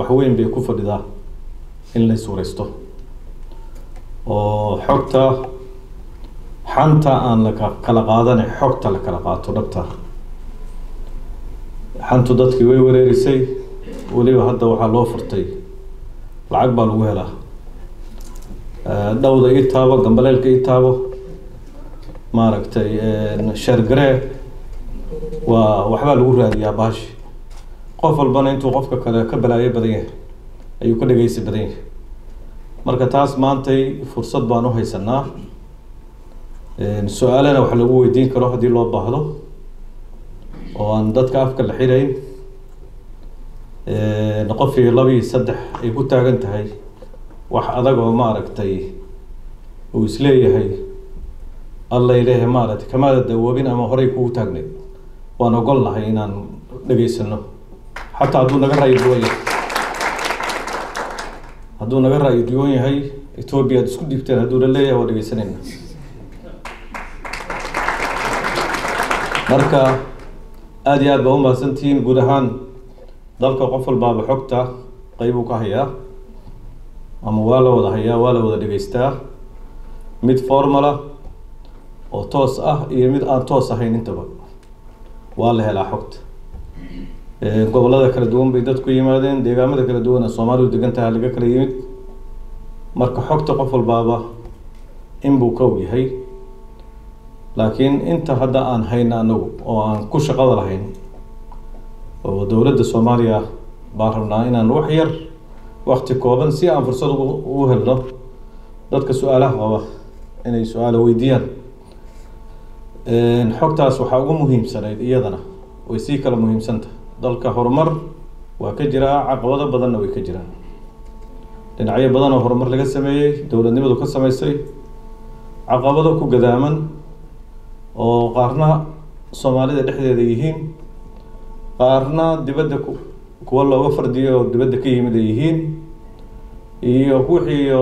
وحوين بيكوفر ده إن ليسوريستو وحكتا حانتا أن لك كلاقادان حكتا لك كلاقاتو نبتا حانتو دادكي ويوريريسي وليو هدا وحا لو فرتي لعق با لوgu helaa dhawda ii taabo gambaleelka ii taabo maaragtay shargare waa waxba lagu raadiyaa baashi qof walbana intuu qofka kale ka balaayo badan yahay ayuu ka dhageysi badan yahay marka taas maantay fursad baan u haysanaa su'aalana wax lagu weydiin karo hadii loo baahdo oo aan dadka afka la xirayn نقفي لبي صدح يقول تاجنت هاي واحد أدقوا ماركتي ويسليه هاي الله إليه مارت كما الدوابين أما هريك وتاجنت وأنا أقول له هاي إن نجيسنه حتى عدونا جرا يدوي عدونا جرا يدوي هاي إثيوبيا تسكت دكتور هدول اللي هو نجيسنين مركا أديات بهم سنتين جودهان dalka qof walba xogta qayb uu ka hayaa ama waa la wada hayaa waa la wada dhageystaa mid formula oo toos ah iyo mid aan toos ahayn intaba waa la helaa xogta gobolada kala duwan bay dadku yimaadeen deegaamada kala duwan Soomaalidu degan tahay laga kala yimid marka xogta qof walba in buu ka yahay laakiin inta hadda aan hayna anagu oo aan ku shaqada lahayn ودولة الصومالية بارنا إن نوحير وقت كوبن سي عن فرصة وهلا ضدك سؤاله هو إن سؤال ويديان نحكتها سوحاق مهم سنة إيادنا ويسيك المهم سنة ضلك هرمر وكجرا عقوبة بدنا ويكجرا لأن عيا بدنا هرمر لقى السماء دولة نبض كسماء السي عقوبة كو قداما وقارنا الصومالية دحدة ديهين qaarna dibadda kuwa looga fardiyo dibadda ka yimid yihiin iyo wixii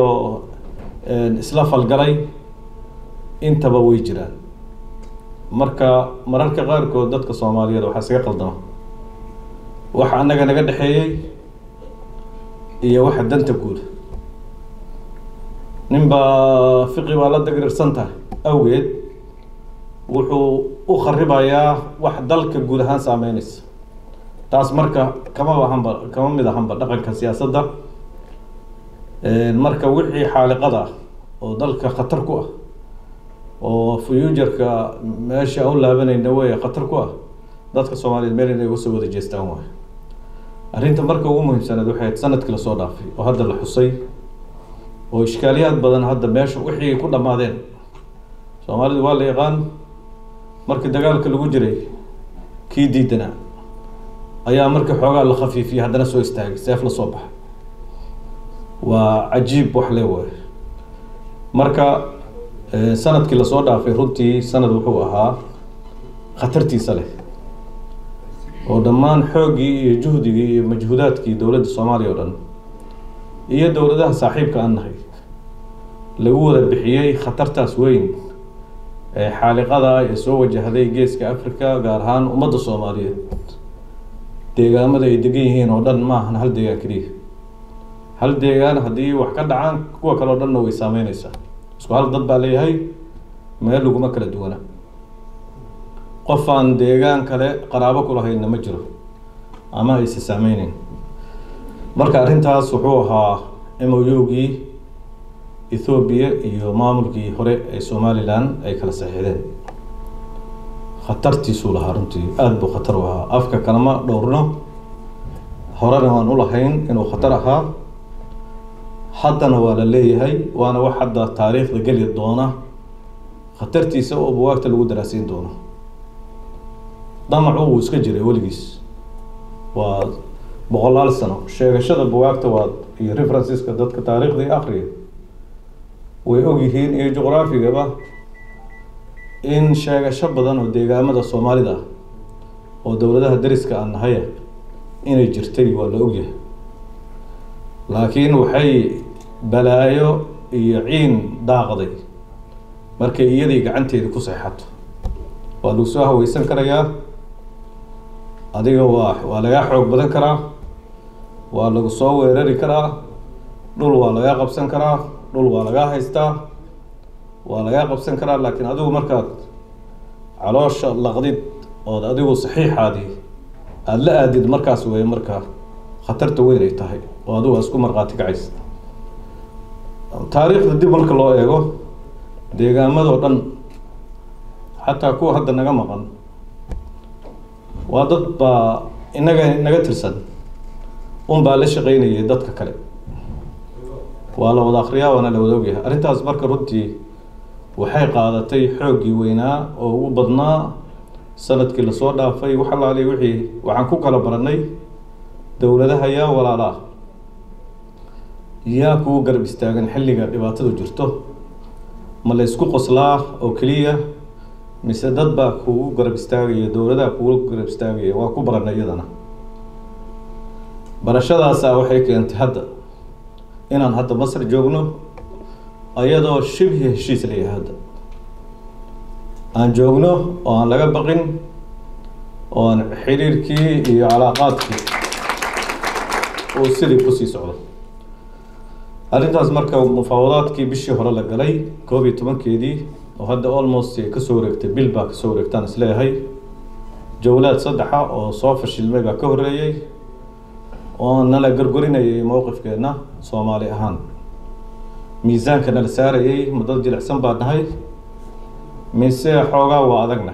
isla falgalay intaba way jiraan marka mararka qaarkood dadka Soomaaliyeed waxa isaga qaldama waxa anaga naga dhaxeeyay iyo waxa danta guud ninba fiqi wala dagirsantaa awgeed wuxuu u kharibayaa wax dalka guud ahaan saameynaysa taas marka kama mid ahanba dhaqanka siyaasadda marka wixii xaaliqada oo dalka khatar ku ah oo future-ka meesha u laabanayna way khatar ku ah dadka Soomaaliyeed meel inay uga soo wada jeestaan way arrinta marka ugu muhiimsan waxay sanadkii la soo dhaafay oo hadda la xusay oo iskaaliyad badan hadda meesha wixii ku dhamaadeen Soomaalidu waa la yaqaan markii dagaalka lagu jiray kii diidana ayaa markii xoogaa la khafiifiyay haddana soo istaagay seef la soo baxay waa cajiib wax leeyahay marka sanadkii la soo dhaafay runtii sanad wuxuu ahaa khatartiisa leh oo dhammaan xoogii iyo juhdigii iyo majhuudaadkii dowladda Soomaaliya oo dhan iyo dowladaha saaxiibka aan nahay lagu wada bixiyay khatartaas weyn ee xaaliqada ay soo wajahday geeska Afrika gaar ahaan ummadda Soomaaliyeed deegaamada ay degan yihiin oo dhan ma ahan hal deegaan kaliya hal deegaan haddii wax ka dhacaan kuwa kale oo dhanna way saameynaysaa isku hal dad baa leeyahay meel laguma kala duwana qof aan deegaan kale qaraabo ku lahayn ma jiro ama ay is saameynayn marka arrintaas wuxuu ahaa MOU-gii Ethiopia iyo maamulkii hore ee Somaliland ay kala saxiixdeen khatartiisu lahaa runtii aad buu khatar u ahaa afka kalama dhowrno horena waan u lahayn inuu khatar ahaa haddana waa la leeyahay waana wax hadda taariikhda geli doona khatartiisa oo buwaagta lagu daraasiin doono damacu uu iska jiray weligiis waa boqolaal sano sheegashada buwaagta waa iyo referenceska dadka taariikhda akhriya way og yihiin iyo juqraafigaba in sheegasho badan oo deegaamada Soomaalida oo dawladaha dariska aan nahay inay jirtay waa la ogyahay laakiin waxay balaayo iyo ciin daaqday markay iyadii gacanteeda ku saxato waa lagu soo hawaysan karayaa adiga waa laga xoog badan karaa waa lagu soo weerari karaa dhul waa laga qabsan karaa dhul waa laga haystaa waa laga qabsan karaa laakiin adigu markaad caloosha laqdid oo adigu saxiixaadii aad la aadid markaas way markaa khatarta weyn ay tahay oo adigu isku marqaati kacays taariikhda dib marka loo eego deegaamada oo dhan xataa kuwa hadda naga maqan waa dad baa inaga tirsan un baa la shaqaynayay dadka kale waa la wada akhriyaa waana la wada ogyahay arrintaas marka runtii waxay qaadatay xooggii weynaa oo ugu badnaa sanadkii lasoo dhaafay wax alaali wixii waxaan ku kala baranay dowladaha yaa walaalaa yaa kugu garab istaagan xilliga dhibaatadu jirto ma la isku qoslaa oo keliya mise dad baa kugu garab istaagaya dowladaha kugu garab istaagaya waa ku baranay iyadana barashadaasa waxay keentay hadda inaan hadda Masar joogno ayadoo shibhi heshiis leeyahay hadda aan joogno oo aan laga baqin oo aan xiriirkii iyo calaaqaadkii oo sidii ku sii socdo arrintaas marka mufaawadaadkii bishii hore la galay 11keedii oo hadda almost ka soo wareegtay bil baa ka soo wareegtaan isleeyahay jawlaad saddexa oo soo fashilmay baa ka horeeyay oo nala gargorinayay mowqifkeena Soomaali ahaan miisaanka nala saarayay mudad jilicsan baa nahay mise xoogaa waa adagna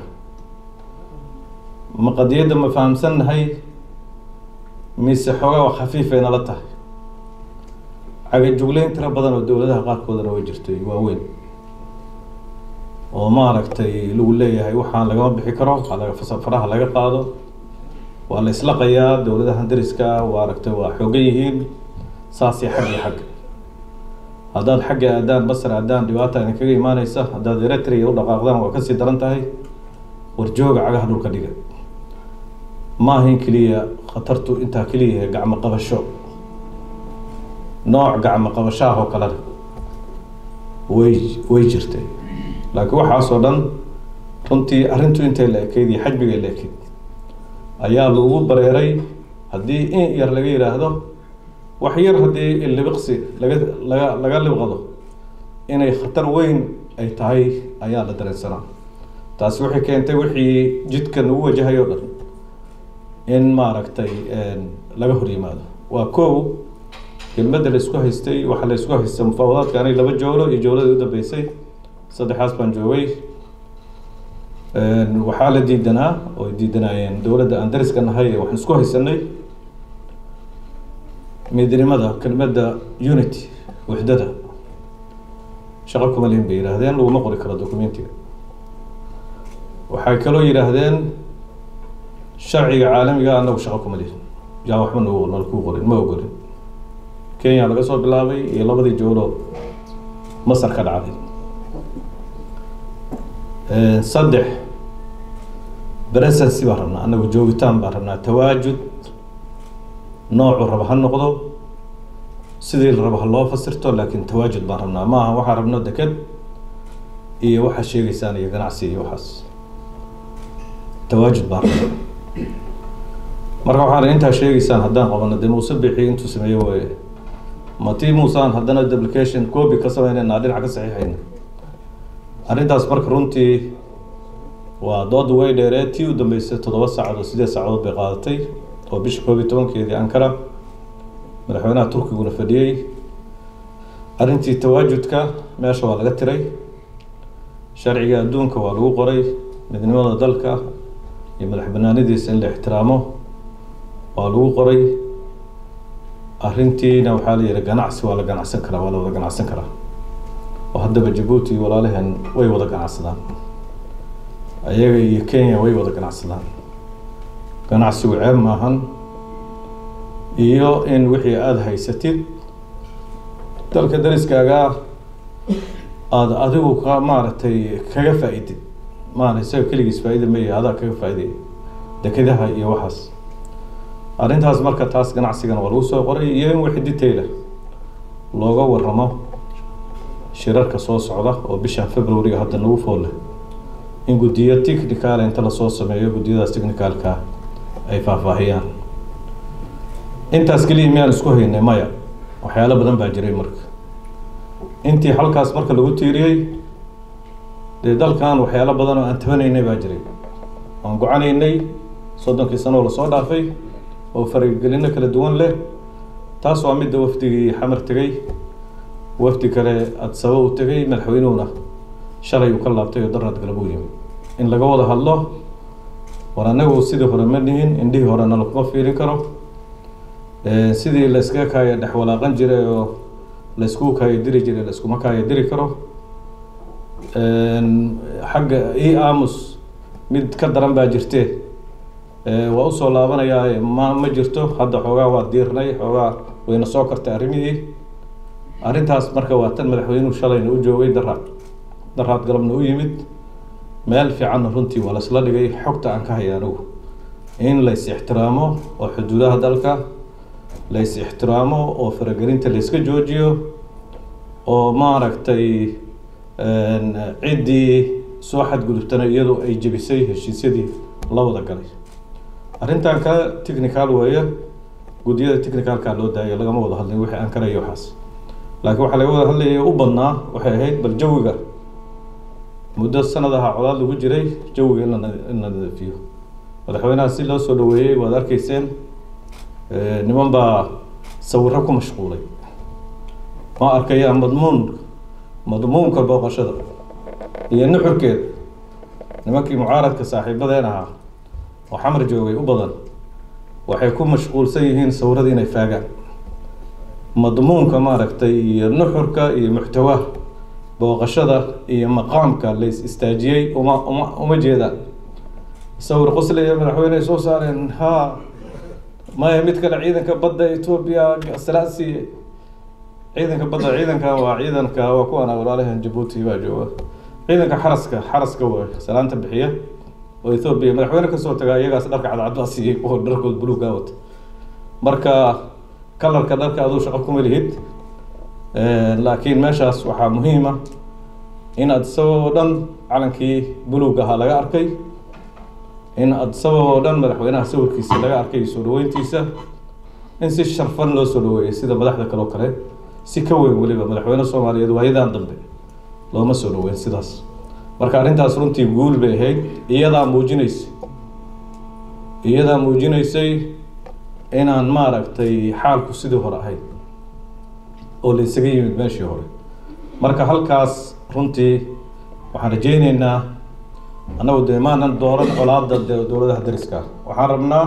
ma qadiyada ma fahamsannahay mise xoogaa waa khafiifay nala tahay cagajugleyn tira badan oo dowladaha qaarkoodana way jirtay waaweyn oo maaragtay lagu leeyahay waxaan lagama bixi karo faraha laga qaado waa la islaqayaa dowladaha dariska waa aragtay waa xoogan yihiin saasi xag haddaad xagga aadaan Masar aadaan dhibaata idin kaga imaanaysa haddaad Eritrea u dhaqaaqdaan waa kasii daran tahay warjooga cagaha dhulka dhiga maahin keliya khatartu intaa keliya gacmo qabasho nooc gacmo qabashaha oo kale way jirtay laakiin waxaasoo dhan runtii arrintu intay la ekeydii xajbiga la ekeyd ayaa lagu bareeray haddii in yar laga yiraahdo wax yar haddii libiqsi laga libqado inay khatar weyn ay tahay ayaa la dareensanaa taasi waxay keentay wixii jidka nagu wajahayo dhan in maaragtay laga hor yimaado waa koow kelmadda la isku haystay waxa la isku haystay mufaawadaadka anay laba jawlo iyo jawladii u dambeysay saddexaas baan joogay waxaa la diidanaa oo diidanayeen dowladda aan dariska nahay waxaan isku haysanay midnimada kelmadda unity wixdada shaqo kuma lehin bay yiraahdeen laguma qori karo dokumentiga waxay kaloo yiraahdeen sharciga caalamiga anagu shaqo kuma lehin yaa waxba nagu qorin ma ogolin Kenya laga soo bilaabay iyo labadii jawlo Masar ka dhacday saddex presence baa rabnaa anagu joogitaan baa rabnaa tawaajud noocu raba ha noqdo sidii la rabo ha loo fasirto laakiin tawaajud baan rabnaa maaha waxaan rabno deked iyo waxa sheegaysaan iyo ganacsi iyo waxaas tawaajud baan rabnaa marka waxaan intaa sheegaysaan haddaan qabano dee muuse bixi intuu sameeyo way matii muusaan haddana duplication copy ka sameynayna dhinaca ka saxiixayna arrintaas marka runtii waa dood way dheereed tii u dambeysay 7 saacadood 8 saacadood bay qaadatay oo bisha 11keedii Ankara madaxweynaha Turkiguna fadhiyay arrintii tawaajudka meesha waa laga tiray sharciga adduunka waa lagu qoray midnimada dalka iyo madaxbannaanidiisa in la ixtiraamo waa lagu qoray arrintiina waxaa la yidhi ganacsi waa la ganacsan karaa waa la wada ganacsan karaa oo haddaba Djibouti walaalahan way wada ganacsadaan ayaga iyo Kenya way wada ganacsadaan ganacsigu ceeb maahan iyo in wixii aad haysatid dalka dariskaaga aad adigu ka maaragtay kaga faa'iidid maaragtay kaligiis faa'iido ma yahay adaa kaga faa'iiday dekedaha iyo waxaas arrintaas marka taas ganacsigan waa lagu soo qoray iyo in wixii detail looga warramo shirarka soo socda oo bisha February hadda nagu fool in guddiyo technical inta la soo sameeyo guddiyadaas technicalka ay faahfaahiyaan intaas kaliya miyaan isku haynay maya waxyaalo badan baa jiray marka intii halkaas marka lagu tiiriyay dee dalkan waxyaalo badan oo aan tabanaynay baa jiray aan go'aanaynay 30 sano la soo dhaafay oo fariiqgelino kala duwan leh taas waa mid wafdigii xamar tagay wafdi kale adsaba u tagay madaxweynuhuna shalay uu ka laabtay oo darad galab u yimid in laga wada hadlo war anagu sidii hore ma nihin indhihii horena laguma fiirin karo sidii la iska kaaya dhex walaaqan jiray oo la isku kaaya diri jiray la iskuma kaaya diri karo xagga aamus mid ka daran baa jirtee waa u soo laabanayaa ma jirto hadda xoogaa waa diirnay xoogaa wayna soo kartay arrimihii arrintaas marka waa tan madaxweynuhu shalayna u joogay daraad galabna u yimid meel fiicanna runtii waa laisla dhigay xogta aan ka haya anigu in la is ixtiraamo oo xuduudaha dalka la is ixtiraamo oo faragelinta la iska joojiyo oo maaragtay ciddii soo xadgudubtana iyadoo ay jebisay heshiisyadii la wada galay arrintan ka technical weeye guddiyada technicalka loo daayay lagama wada hadlin wixii aan karayo waxaas laakiin waxa laga wada hadlayay u badnaa waxay ahayd bal jawiga muddo sanadaha colaad lagu jiray jawiga in la nadiifiyo madaxweynaha si loo soo dhaweeyay waad arkayseen niman baa sawirro ku mashquulay ma arkaya madmuunka booqashada iyo nuxurkeeda nimankii mucaaradka saaxiibadeen ahaa oo xamar joogay u badan waxay ku mashquulsan yihiin sawirada inay faagaan madmuunka maaragtay iyo nuxurka iyo muxtawa booqashada iyo maqaamka la istaajiyay uma jeedaan sawir qoslaya madaxweyne soo saareen ha maya mid kale ciidanka badda Ethiopia asalaasi ciidanka badda waa kuwan walaalahan Djibouti baa jooga ciidanka xaraska waa salaanta bixiya oo Ethiopia madaxweyne ka soo tagay iyagaas dharka cadcad ah siiyay oo dharkood buluug ah wata marka kalarka dharka adoo shaqo kuma lihid laakiin meeshaas waxaa muhiim ah in aad sababo dhan calankii buluug ah laga arkay in aad sababo dhan madaxweynaha sawirkiisa laga arkay soo dhaweyntiisa in si sharfan loo soo dhaweeyay sida madaxda kale si ka weyn waliba madaxweynaha Soomaaliyeed waayadan dambe looma soo dhaweyn sidaas marka arrintaas runtii guul bay ahayd iyadaa muujinaysay inaan maaragtay xaalku sidii hore ahayd oo la isaga yimid meeshii hore marka halkaas runtii waxaan rajaynaynaa annagu dee maanan dooran colaadda dowladaha dariska waxaan rabnaa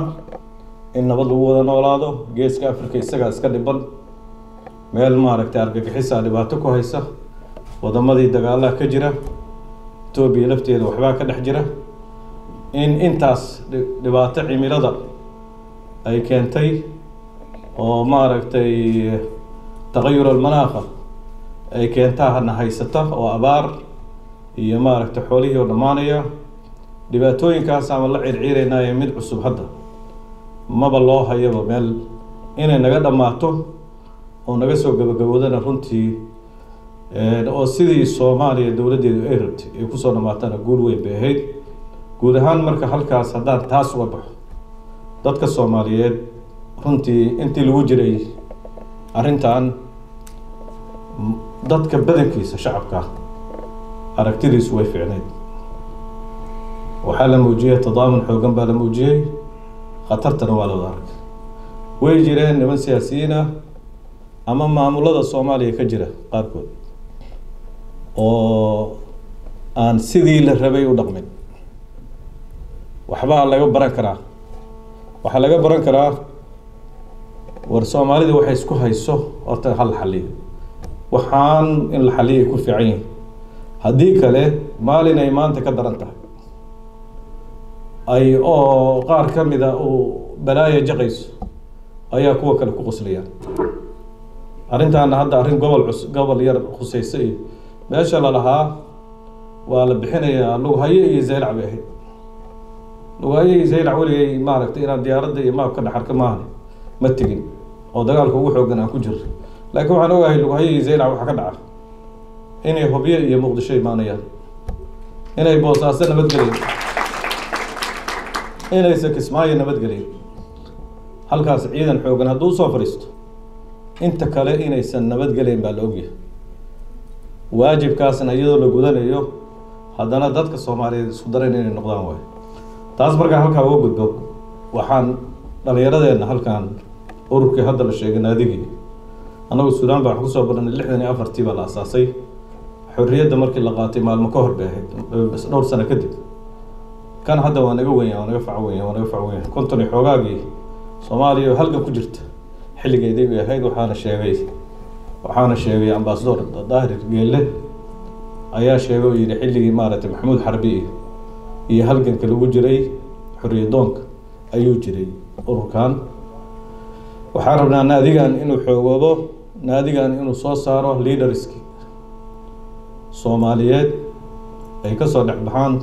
in nabad lagu wada noolaado geeska Afrika isagaa iska dhiban meel maaragtay argagixisa dhibaato ku haysa wadamadii dagaalaha ka jira Ethiopia lafteeda waxbaa ka dhex jira in intaas dhibaato cimilada ay keentay oo maaragtay tagayur almanaaqa ay keentaa hana haysata oo abaar iyo maaragtay xoolihii oo dhamaanaya dhibaatooyinkaas ama la circiireynaayo mid cusub hadda maba loo hayaba meel inay naga dhamaato oo naga soo gabagaboodana runtii oo sidii Soomaaliya dawladeedu ay rabtay ay ku soo dhamaatana guul weyn bay ahayd guud ahaan marka halkaas haddaan taas uga baxo dadka Soomaaliyeed runtii intii lagu jiray arrintan dadka badankiisa shacabka aragtidiisu way fiicneed waxaa la muujiyay tadaamun xoogan baa la muujiyay khatartana waa la wada arkay way jireen niman siyaasiyiin ah ama maamulada Soomaaliya ka jira qaarkood oo aan sidii la rabay u dhaqmin waxba laga baran karaa war Soomaalida waxay isku hayso horta hal xalliyo waxaan in la xalliyo ku fiican yahay haddii kale maalin ay maanta ka daran tahay ay oo qaar ka mid ah oo balaaya jaqayso ayaa kuwa kale ku qoslayaan arrintan hadda arrin gobol yar khusaysa iyo meesha la lahaa waa la bixinayaa Lughaya iyo Zeylac bay ahayd Lughaya iyo Zeylac waligay maaragtay inaan diyaaradda iyo maab ka dhaxarka maahan ma tegin oo dagaalka ugu xoogan aan ku jiro laakiin waxaan ogahay Lughaya iyo Zeylac waxa ka dhaca inay Hobyo iyo Muqdisho imaanayaan inay Boosaaso nabadgelyo inay Kismaayo nabadgelyo halkaas ciidan xoogan hadduu soo fariisto inta kale inaysan nabad gelayn baa la ogyahay waajibkaasna iyadoo la gudanayo haddana dadka Soomaaliyeed isku daran inay noqdaan way taas markaa halkaa uga gudbo waxaan dhalinyaradeena halkaan ururkii hadda la sheegay naadigii anagu Suudaan baa ku soo baranay 64 baa la asaasay xorriyadda markii la qaatay maalmo ka hor bay ahayd dhowr sano kadib kan hadda waa naga weyn waa naga fac weyn konton xoogaagii Soomaaliya halka ku jirta xilligeedii ay ahayd waxaana sheegay ambassador Daahir Geelle ayaa sheegay in xilligii maaragtay Maxamuud Xarbi iyo halganka lagu jiray xorriyadoonka ayuu jiray ururkan waxaan rabnaa naadigan inuu xoogoobo naadigan inuu soo saaro leaderski Soomaaliyeed ay ka soo dhaxbaxaan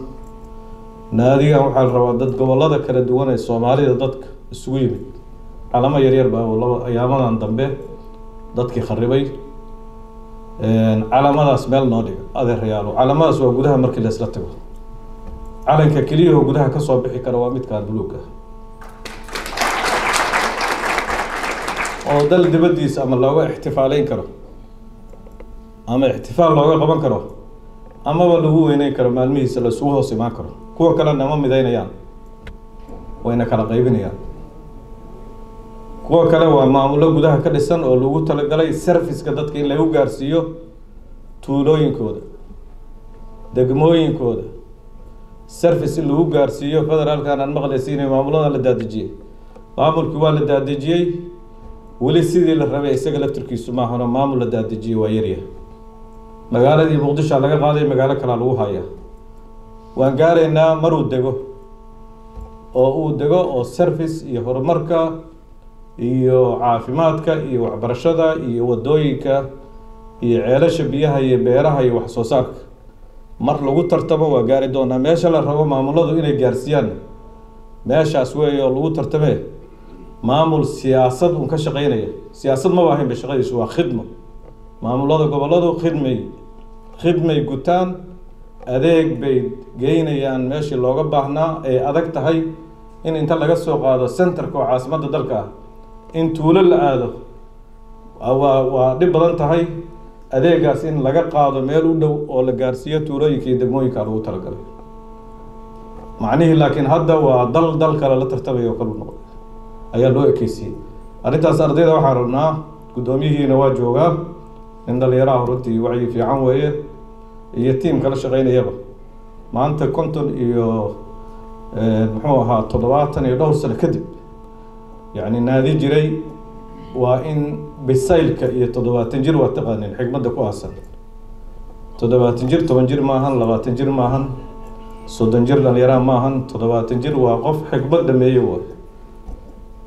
naadigan waxaa la rabaa dad gobolada kala duwan ee Soomaalida dadka isugu yimid calama yaryar baa laba ayaamadan dambe dadkii kharibay calamadaas meel noo dhiga adeerayaal calamadaas waa gudaha markii la isla tago calanka kaliya oo gudaha ka soo bixi kara waa midkaan buluuga oo dal dibadiisa ama looga ixtifaaleyn karo ama ixtifaal looga qaban karo ama lagu weyneyn karo maalmihiisa la soo hoos imaan karo kuwa kale nama midaynayaan wayna kala qaybinayaan kuwa kale waa maamulo gudaha ka dhisan oo lagu talagalay service-ka dadka in lagu gaarsiiyo tuulooyinkooda degmooyinkooda service in lagu gaarsiiyo federaalkan aan maqlaysiinay maamulada la daadajiyay maamulkii waa la daadajiyay wali sidii la rabay isaga laftirkiisu ma ahana maamul la daadajiyay waa yariya magaaladii Muqdisho laga qaaday magaalo kale lagu hayaa waan gaareynaa maruu dego oo service iyo horumarka iyo caafimaadka iyo waxbarashada iyo wadooyinka iyo ceelasha biyaha iyo beeraha iyo wax soo saarka mar lagu tartamo waa gaari doonaa meesha la rabo maamuladu inay gaarsiiyaan meeshaas weey oo lagu tartamay maamul siyaasad uu ka shaqeynaya siyaasad ma waahin ba shaqadiisu waa khidmo maamulada goboladu khidmay gutaan adeeg bay geynayaan meeshii looga baahnaa ee adag tahay in inta laga soo qaado centerka oo caasimadda dalka ah in tuulo la aado waa dhib badan tahay adeegaas in laga qaado meel u dhow oo la gaarsiiyo tuulooyinka iyo degmooyinka lagu talagalay macnihii laakiin hadda waa dal kale la tartamay oo kale noqday ayaa loo ekeysiyay arrintaas ardayda waxaan rabnaa gudoomiyihiina waa joogaa in dhalinyaraha runtii wacyi fiican weeye iyo tiim kala shaqeynayaba maanta konton iyo muxuu ahaa 70 iyo dhowr sano kadib يعني نادي جري وإن بسيلك يتضبطنجر وتقنين حكمة كواسا تضبطنجر تبنجر ماهن لباتنجر ماهن صدنجر لنيران ماهن تضبطنجر وقف حكمة دميوه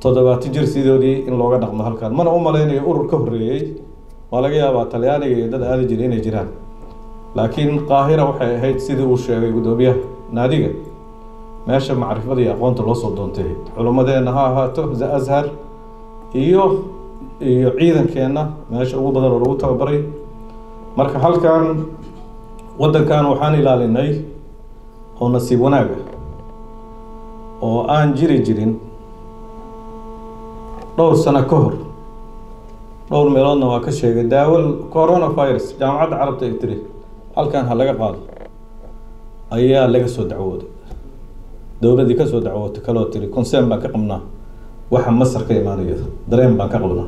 تضبطنجر سيدودي إن لوجا نقم هالكان من أم لين يقول كهري ولا جيا بطلياني يدد هذه جرين جيران لكن قاهرة وهي سيد وشيء يقولوا نادية meesha macrifada iyo aqoonta loo soo doontay culimadeena ha ahaato Azhar iyo ciidankeena meesha ugu badan oo lagu tababaray marka halkan wadankan waxaan ilaalinay oo nasiib wanaag oo aan jirin dhowr sano ka hor dhowr meeloodna waa ka sheegay daawal coronavirus jaamacadda carabta ay tiri halkan ha laga qaado ayaa laga soo dacwooday dowladii ka soo dacwootay kaloo tiri concern baan ka qabnaa waxa Masar ka imaanaya dareen baan ka qabnaa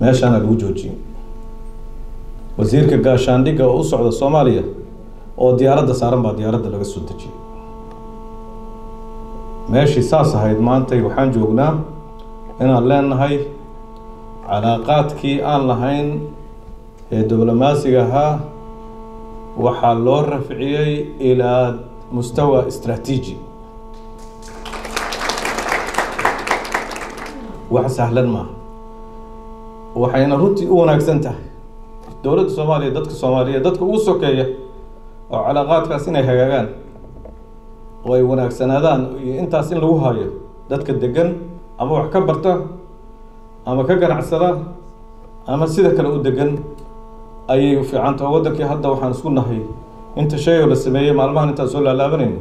meeshaan lagu joojiyay wasiirka gaashaandhigga oo u socda Soomaaliya oo diyaaradda saaran baa diyaaradda laga soo dejiyay meeshii saas ahayd maanta waxaan joognaa inaan leenahay calaaqaadkii aan lahayn ee diblomaasiga ahaa waxaa loo rafciyay ilaa mustawa istiraatiiji wax sahlan ma waxayna runtii u wanaagsan tahay dowladda Soomaaliya dadka ugu sokeeya oo calaaqaadkaas inay hagaagaan oo ay wanaagsanaadaan iyo intaas in lagu hayo dadka degan ama wax ka barta ama ka ganacsada ama sida kale u degan ayay u fiican tahay wadankii hadda waxaan isku nahay inta shay oo la sameeyay maalmahan inta soo laalaabanayno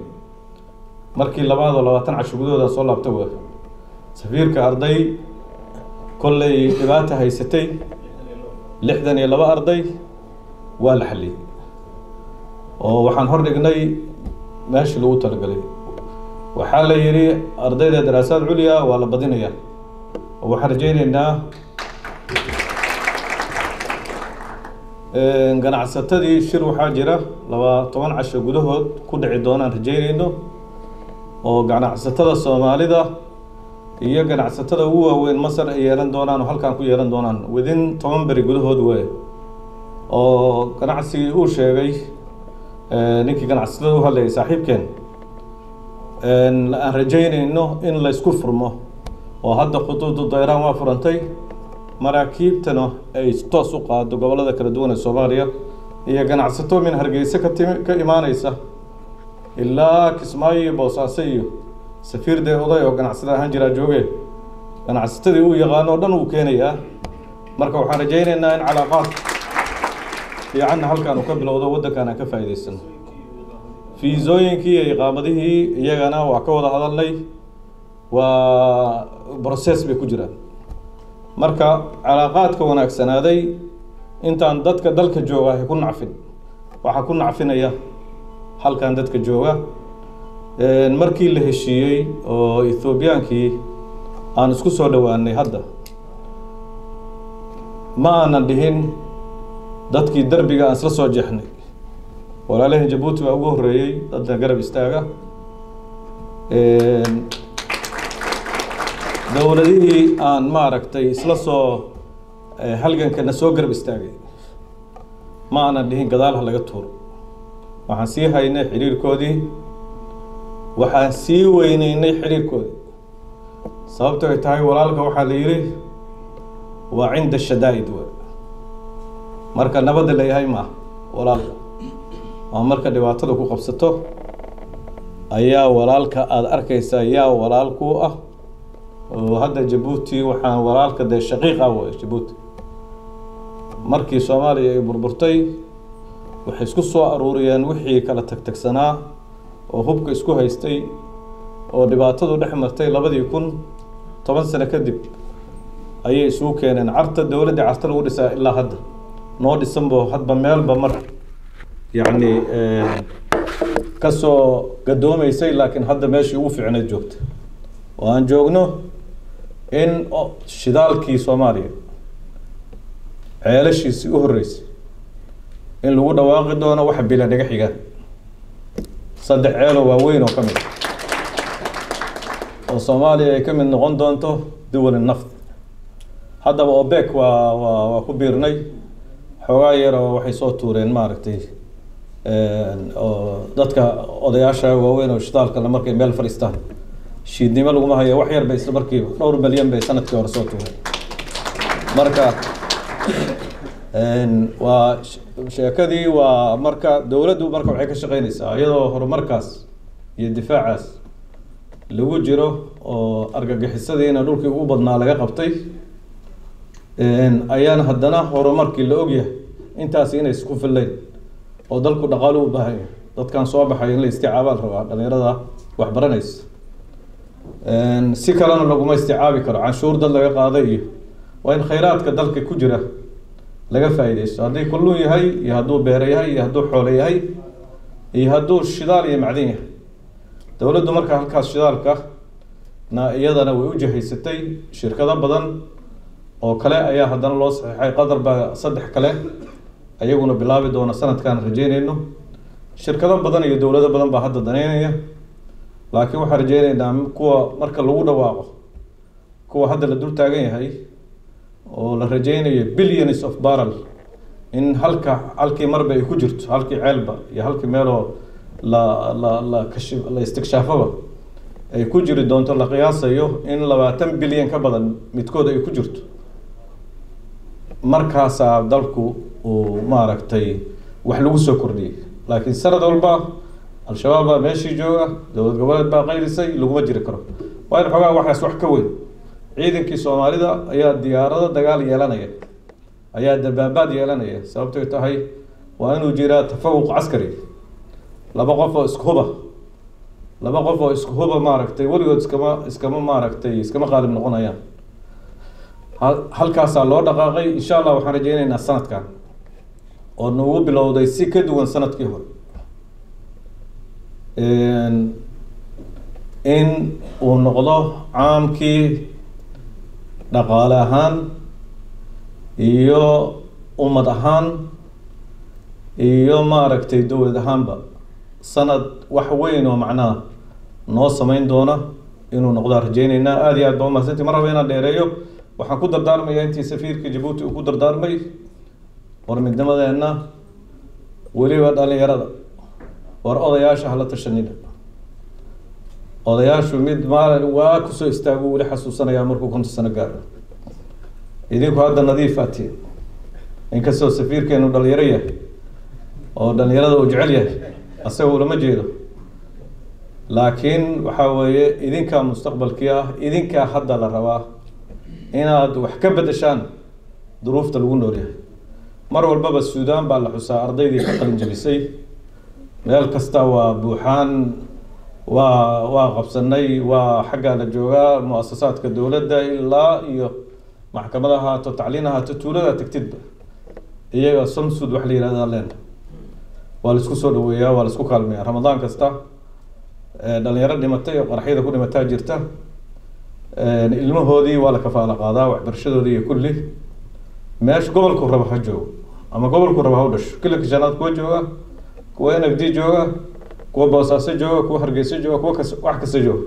markii 22 casho gudooda soo laabtay safiirka arday kolley dhibaata haysatay 62 arday waa la xaliyay oo waxaan hor dhignay meeshii lagu talagalay waxaa la yiri ardayda daraasaad culya waa la badinayaa oo waxaan rajaynaynaa ganacsatadii shir waxaa jira 12 casho gudahood ku dhici doonaan rajaynayno oo ganacsatada Soomaalida iyo ganacsatada ugu waaweyn Masar ay yeelan doonaan oo halkaan ku yeelan doonaan within 10 bari gudahood way oo ganacsi uu sheegay ninkii ganacsatada u hadlayay saaxiibkeen aan rajaynayno in la isku furmo oo hadda xuduudda dayraan waa furantay maraakiibtana ay toos u qaado gobolada kala duwan ee Soomaaliya iyo ganacsato min Hargeysa ka imaanaysa ilaa Kismaayo Boosaaso iyo safiirda oday oo ganacsada ahaan jira joogay ganacsatadii uu yaqaan oo dhan uu keenayaa marka waxaan rajaynaynaa in calaaqaad fiican halkaan uu ka bilowdo waddankan ka faa'iideysan fiisooyinkii iyo iqaamadihii iyagana waa ka wada hadalnay waa process bay ku jiraan marka calaaqaadka wanaagsanaaday intaan dadka dalka jooga ay ku nacfin waxa ku nacfinaya halkaan dadka jooga markii la heshiiyey oo Ethiopiankii aan isku soo dhawaanay hadda ma aanan dhihin dadkii darbiga aan isla soo jeexnay walaalaha Djibouti waa ugu horeeyay dadka garab istaaga dawladihii aan maaragtay isla soo halgankana soo garab istaagay ma aanan dhihin gadaal laga tuuro waxaan sii haynay xiriirkoodii waxaan sii weynaynay xiriirkoodii sababtoo ay tahay walaalka waxaa la yiri waa cinda shadaa'id marka nabad la yahay ma walaalka oo marka dhibaatada ku qabsato ayaa walaalka aad arkaysaa yaa walaalku ah oo hadda Djibouti waxaan walaalka de shaqiiq ah waa Djibouti markii Soomaaliya ay burburtay waxay isku soo aruuriyeen wixii kala tagtagsanaa oo hubka isku haystay oo dhibaatadu dhex martay 2010 sano kadib ayay isugu keeneen carta dawladda carta lagu dhisaa ilaa hadda noo dhisanbo hadba meelba mar yani ka soo gadoomaysay laakiin hadda meeshii ugu fiicneed joogta oo aan joogno in shidaalkii Soomaaliya ceelashiisii u horeysay in lagu dhawaaqi doono wax bila dhaga xiga saddex ceelo waaweyn oo kamid oo Soomaaliya ay kamid noqon doonto dawlad naft haddaba OPEC waa ku biirnay xogaa yar oo waxay soo tuureen maaragtay oo dadka odayaasha waaweyn oo shidaalka la markay meel fariistaan shiidnimo lagu ma hayo wax yar bay isla markiiba dhowr milyan bay sanadkii hore soo tuureen marka waa sheekadii waa marka dawladdu marka waxay ka shaqeynaysaa iyadoo horumarkaas iyo difaacaas lagu jiro oo argagixisadiina dhulkii ugu badnaa laga qabtay ayaan haddana horumarkii la ogyahay intaas inay isku filayn oo dalku dhaqaale u baahan yahay dadkan soo baxay in la isticaabaan rabaa dhalinyarada wax baranaysa si kalena laguma isticaabi karo canshuur dad laga qaaday iyo waa in khayraadka dalka ku jira laga faa'iideysto haddii kullu yahay iyo hadduu beer yahay iyo hadduu xoolo yahay iyo hadduu shidaal iyo macdan yahay dawladdu marka halkaas shidaalka na iyadana way u jahaysatay shirkado badan oo kale ayaa haddana loo saxiixay qadar baa 3 kale ayaguna bilaabi doona sanadkan rajaynayno shirkado badan iyo dawlado badan baa hadda daneynaya laakiin waxaan rajaynaynaa kuwa marka lagu dhawaaqo kuwa hadda la dul taagan yahay oo la rajaynayo billions of barrel in halkii marba ay ku jirto halkii ceelba iyo halkii meeloo la istikshaafaba ay ku jiri doonto la qiyaasayo in 20 bilyan ka badan midkood ay ku jirto markaasaa dalku uu maaragtay wax lagu soo kordhiyay laakiin sanad walba al-shabaab baa meeshii jooga dowlad goboleed baa qaylisay laguma jiri karo waa in xogaa waxaas wax ka weyn ciidankii Soomaalida ayaa diyaarado dagaal yeelanaya ayaa dabaabaad yeelanaya sababtoo tahay waa inuu jiraa tafawuq askari laba qof oo isku huba laba qof oo isku huba maaragtay weligood iskama maaragtay iskama qaalib noqonayaan halkaasaa loo dhaqaaqay insha allah waxaan rajaynaynaa sanadkan oo nagu bilowday si ka duwan sanadkii hore in uu noqdo caamkii dhaqaale ahaan iyo ummad ahaan iyo maaragtay dowlad ahaanba sanad wax weyn oo macnaha noo samayn doona inuu noqdaa rajaynaynaa aada iyo aad baa umahadsantii mar raba inaan dheereeyo waxaan ku dardaarmayaa intii safiirka Djibouti uu ku dardaarmay war midnimadeenna weliba dhalinyarada war odayaasha hala tashanina odayaashu mid maalin waa ku soo istaago weli xasuusanaya markuu 50 sano gaaro idinku hadda nadiif aatiin inkastoo safiirkeenu dhalinyaro yahay oo dhalinyarada uu jecel yahay asagoo lama jeedo laakiin waxa weeye idinka mustaqbalkii ah idinka hadda la rabaa inaad wax ka bedeshaan duruufta lagu nool yahay mar walbaba Suudaan baa la xusaa ardaydii ka qalin jabisay meel kasta waa buuxaan waa qabsanay waa xagga la joogaa muassasaadka dawladda ilaa iyo maxkamadaha to tacliinaha to tuulada tagtidba iyaga samsud wax la yiraahdo leen waa la isku soo dhaweeyaa waa la isku kaalmeeyaa ramadaan kasta dhalinyaro dhimatay oo qaraxyada ku dhimatay jirta ilmahoodii waa la kafaala qaadaa waxbarashadoodii iyo kulli meesh gobolku raba ha joogo ama gobolku raba ha u dhasho kila janaad kuwa jooga kuwa NFD jooga kuwa Boosaaso jooga kuwa Hargeysa jooga kuwa wax kasta jooga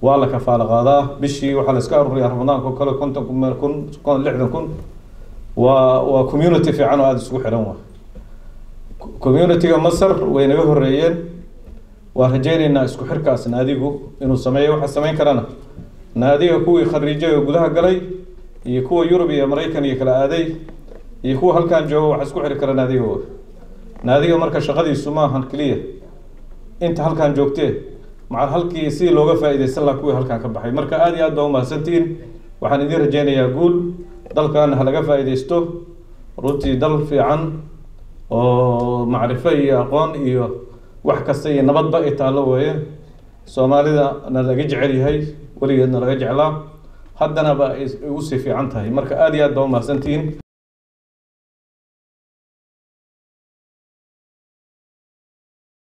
waa la kafaala qaadaa bishii waxa la iska ururiyaa ramadaanka kale 50,000 waa community fiican oo aad isugu xiran waa community-ga Masar way naga horeeyeen waa rajaynaynaa isku xirkaas naadigu inuu sameeyo waxa sameyn karana naadiga kuwii khariijay gudaha galay iyo kuwa Yurub iyo Mareykan iyo kala aaday iyo kuwa halkan jooga waxa isku xiri kara naadiga marka shaqadiisu ma ahan kaliya inta halkan joogtee macal halkii si looga faa'iideysan la kuwii halkan ka baxay marka aad iyo aad baa u mahadsantiin waxaan idin rajaynayaa guul dalkan halaga faa'iideysto runtii dal fiican oo macrifo iyo aqoon iyo wax kasta iyo nabadba ay taalo weeye Soomaalida na laga jecel yahay waligeedna laga jeclaa haddana ba ay ugu sii fiican tahay marka aad iyo aad baa u mahadsantiin